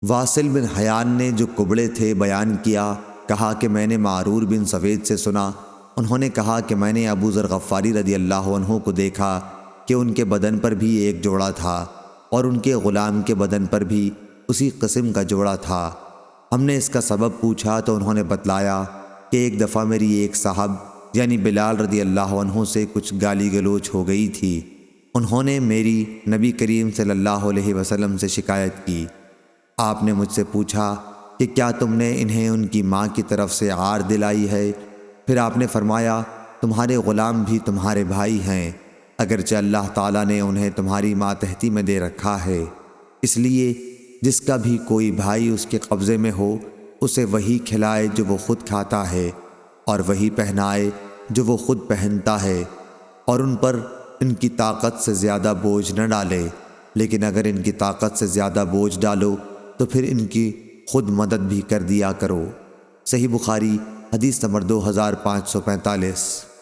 واصل بن حیان نے جو کبڑے تھے بیان کیا، کہا کہ میں نے معرور بن سوید سے سنا، انہوں نے کہا کہ میں نے ابو ذر غفاری رضی اللہ عنہ کو دیکھا کہ ان کے بدن پر بھی ایک جوڑا تھا اور ان کے غلام کے بدن پر بھی اسی قسم کا جوڑا تھا۔ ہم نے اس کا سبب پوچھا تو انہوں نے بتلایا کہ ایک دفعہ میری ایک صاحب یعنی بلال رضی اللہ عنہ سے کچھ گالی گلوچ ہو گئی تھی۔ انہوں نے میری نبی کریم صلی اللہ علیہ وسلم سے شکایت کی۔ آپ نے مجھ سے پوچھا کہ کیا تم نے انہیں ان کی ماں کی طرف سے عار دلائی ہے؟ پھر آپ نے فرمایا تمہارے غلام بھی تمہارے بھائی ہیں، اگرچہ اللہ تعالیٰ نے انہیں تمہاری ماتحتی میں دے رکھا ہے، اس لیے جس کا بھی کوئی بھائی اس کے قبضے میں ہو اسے وہی کھلائے جو وہ خود کھاتا ہے، اور وہی پہنائے جو وہ خود پہنتا ہے، اور ان پر ان کی طاقت سے زیادہ بوجھ نہ ڈالے، لیکن اگر ان کی طاقت سے زیادہ بوجھ ڈالو تو پھر ان کی خود مدد بھی کر دیا کرو۔ صحیح بخاری حدیث نمبر 2545۔